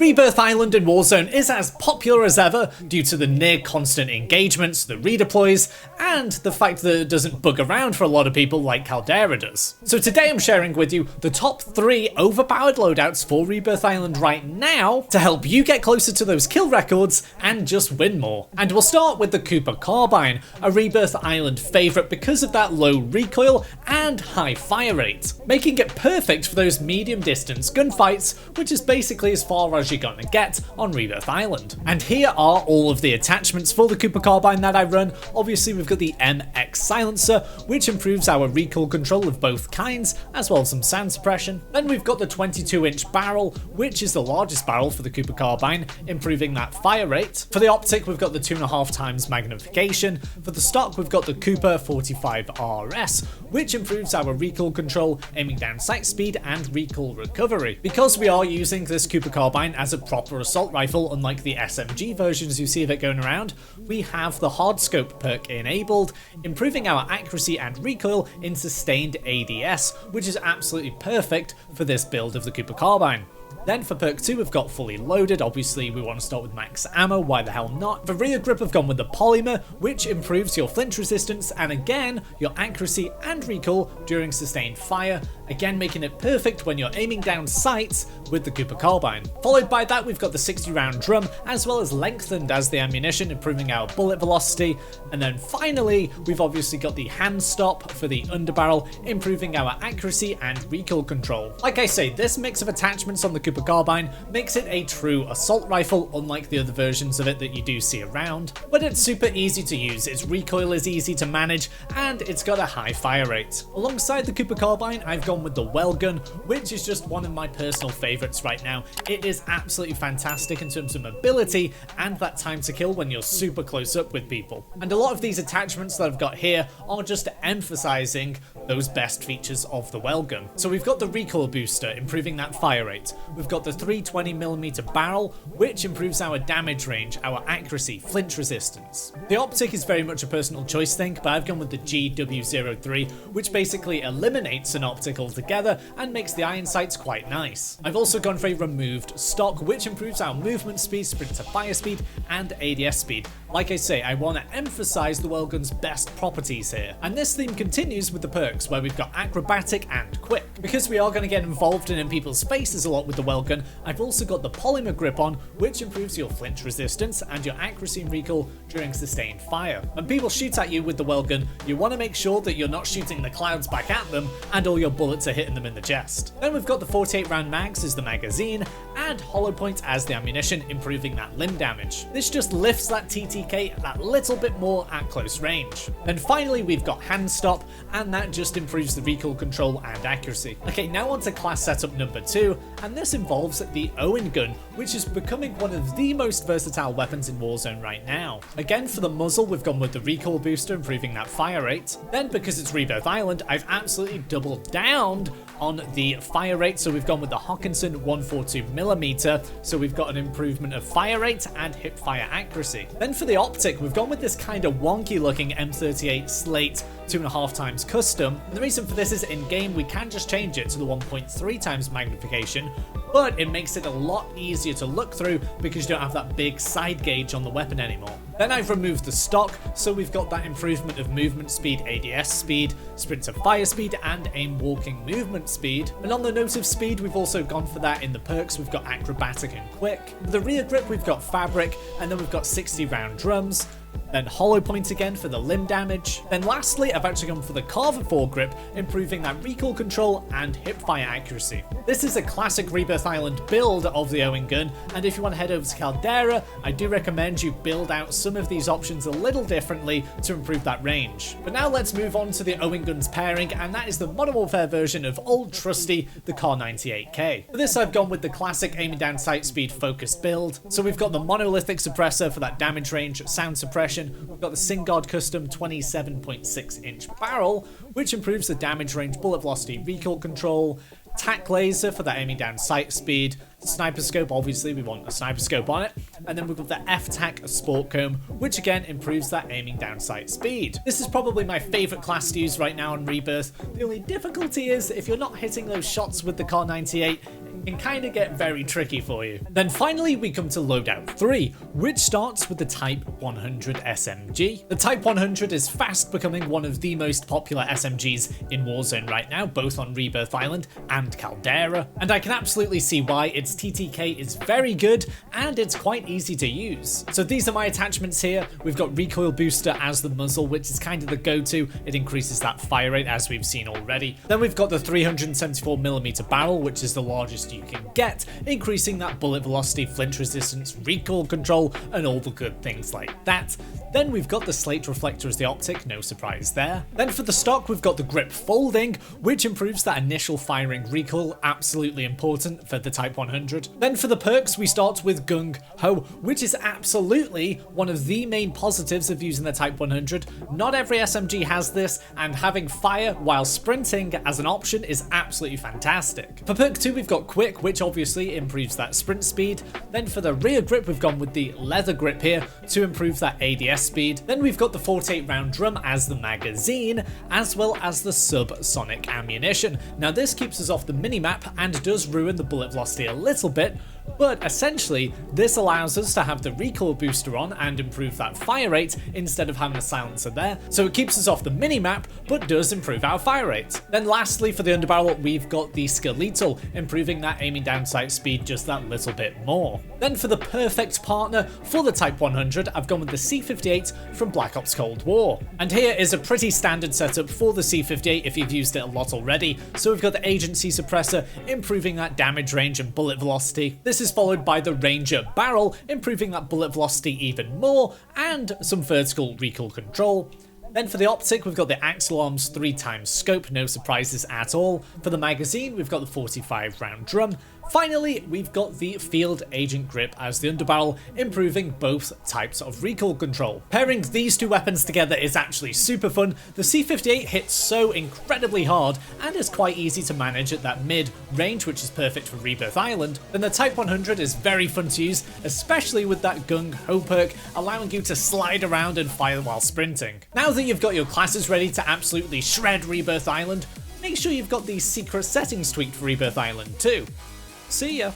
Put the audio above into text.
Rebirth Island in Warzone is as popular as ever due to the near constant engagements, the redeploys, and the fact that it doesn't bug around for a lot of people like Caldera does. So today I'm sharing with you the top 3 overpowered loadouts for Rebirth Island right now to help you get closer to those kill records and just win more. And we'll start with the Cooper Carbine, a Rebirth Island favourite because of that low recoil and high fire rate, making it perfect for those medium distance gunfights, which is basically as far as you're gonna get on Rebirth Island. And here are all of the attachments for the Cooper Carbine that I run. Obviously we've got the MX silencer, which improves our recoil control of both kinds, as well as some sound suppression. Then we've got the 22-inch barrel, which is the largest barrel for the Cooper Carbine, improving that fire rate. For the optic, we've got the 2.5 times magnification. For the stock, we've got the Cooper 45RS, which improves our recoil control, aiming down sight speed and recoil recovery. Because we are using this Cooper Carbine as a proper assault rifle, unlike the SMG versions you see of it going around, we have the hard scope perk enabled, improving our accuracy and recoil in sustained ADS, which is absolutely perfect for this build of the Cooper Carbine. Then for perk 2 we've got fully loaded. Obviously we want to start with max ammo, why the hell not. For rear grip I've gone with the polymer, which improves your flinch resistance and again your accuracy and recoil during sustained fire, again making it perfect when you're aiming down sights with the Cooper Carbine. Followed by that we've got the 60 round drum, as well as lengthened as the ammunition, improving our bullet velocity. And then finally we've obviously got the hand stop for the underbarrel, improving our accuracy and recoil control. Like I say, this mix of attachments on the Cooper Carbine makes it a true assault rifle, unlike the other versions of it that you do see around. But it's super easy to use, its recoil is easy to manage, and it's got a high fire rate. Alongside the Cooper Carbine, I've gone with the Welgun, which is just one of my personal favourites right now. It is absolutely fantastic in terms of mobility and that time to kill when you're super close up with people. And a lot of these attachments that I've got here are just emphasising those best features of the Welgun. So we've got the recoil booster, improving that fire rate. We've got the 320mm barrel, which improves our damage range, our accuracy, flinch resistance. The optic is very much a personal choice thing, but I've gone with the GW03, which basically eliminates an optic altogether and makes the iron sights quite nice. I've also gone for a removed stock, which improves our movement speed, sprint to fire speed, and ADS speed. Like I say, I want to emphasise the Welgun's best properties here. And this theme continues with the perks, where we've got acrobatic and quick. Because we are going to get involved in people's faces a lot with the Welgun, I've also got the polymer grip on, which improves your flinch resistance and your accuracy and recoil during sustained fire. When people shoot at you with the Welgun, you want to make sure that you're not shooting the clouds back at them and all your bullets are hitting them in the chest. Then we've got the 48 round mags as the magazine and hollow point as the ammunition, improving that limb damage. This just lifts that TTK that little bit more at close range. And finally we've got hand stop, and that just improves the recoil control and accuracy. Okay, now on to class setup number 2, and this involves the Owen gun, which is becoming one of the most versatile weapons in Warzone right now. Again, for the muzzle we've gone with the recoil booster, improving that fire rate. Then because it's Rebirth Island, I've absolutely doubled down on the fire rate, so we've gone with the Hawkinson 142mm, so we've got an improvement of fire rate and hip fire accuracy. Then for the optic, we've gone with this kind of wonky looking M38 Slate 2.5 times custom. And the reason for this is in game we can just change it to the 1.3 times magnification, but it makes it a lot easier to look through because you don't have that big side gauge on the weapon anymore. Then I've removed the stock, so we've got that improvement of movement speed, ADS speed, sprint to fire speed, and aim walking movement speed. And on the note of speed, we've also gone for that in the perks. We've got acrobatic and quick. For the rear grip, we've got fabric, and then we've got 60 round drums. Then hollow point again for the limb damage. Then lastly, I've actually gone for the Carver foregrip, improving that recoil control and hip fire accuracy. This is a classic Rebirth Island build of the Owen gun, and if you want to head over to Caldera, I do recommend you build out some of these options a little differently to improve that range. But now let's move on to the Owen gun's pairing, and that is the Modern Warfare version of old trusty, the Car 98K. For this I've gone with the classic aiming down sight speed focused build. So we've got the monolithic suppressor for that damage range, sound suppression. We've got the Singard custom 27.6 inch barrel, which improves the damage range, bullet velocity, recoil control. Tac laser for that aiming down sight speed. Sniper scope, obviously we want a sniper scope on it. And then we've got the F-Tac sport comb, which again improves that aiming down sight speed. This is probably my favourite class to use right now on Rebirth. The only difficulty is if you're not hitting those shots with the Car 98, it can kind of get very tricky for you. Then finally we come to Loadout 3, which starts with the Type 100 SMG. The Type 100 is fast becoming one of the most popular SMGs in Warzone right now, both on Rebirth Island and Caldera, and I can absolutely see why. Its TTK is very good and it's quite easy to use. So these are my attachments here. We've got recoil booster as the muzzle, which is kind of the go-to. It increases that fire rate as we've seen already. Then we've got the 374mm barrel, which is the largest you can get, increasing that bullet velocity, flinch resistance, recoil control, and all the good things like that. Then we've got the slate reflector as the optic, no surprise there. Then for the stock, we've got the grip folding, which improves that initial firing recoil, absolutely important for the Type 100. Then for the perks, we start with Gung Ho, which is absolutely one of the main positives of using the Type 100. Not every SMG has this, and having fire while sprinting as an option is absolutely fantastic. For perk 2, we've got Quick, which obviously improves that sprint speed. Then for the rear grip, we've gone with the leather grip here to improve that ADS speed. Then we've got the 48 round drum as the magazine, as well as the subsonic ammunition. Now this keeps us off the minimap and does ruin the bullet velocity a little bit, but essentially this allows us to have the recoil booster on and improve that fire rate instead of having a silencer there, so it keeps us off the minimap but does improve our fire rate. Then lastly for the underbarrel, we've got the skeletal, improving that aiming down sight speed just that little bit more. Then for the perfect partner for the Type 100, I've gone with the C58 from Black Ops Cold War. And here is a pretty standard setup for the C58 if you've used it a lot already. So we've got the agency suppressor, improving that damage range and bullet velocity. This is followed by the Ranger barrel, improving that bullet velocity even more, and some vertical recoil control. Then for the optic, we've got the Axial Arms 3x scope, no surprises at all. For the magazine, we've got the 45 round drum. Finally, we've got the Field Agent grip as the underbarrel, improving both types of recoil control. Pairing these two weapons together is actually super fun. The C58 hits so incredibly hard and is quite easy to manage at that mid range, which is perfect for Rebirth Island. Then the Type 100 is very fun to use, especially with that Gung Ho perk, allowing you to slide around and fire while sprinting. Now that you've got your classes ready to absolutely shred Rebirth Island, make sure you've got these secret settings tweaked for Rebirth Island too. See ya!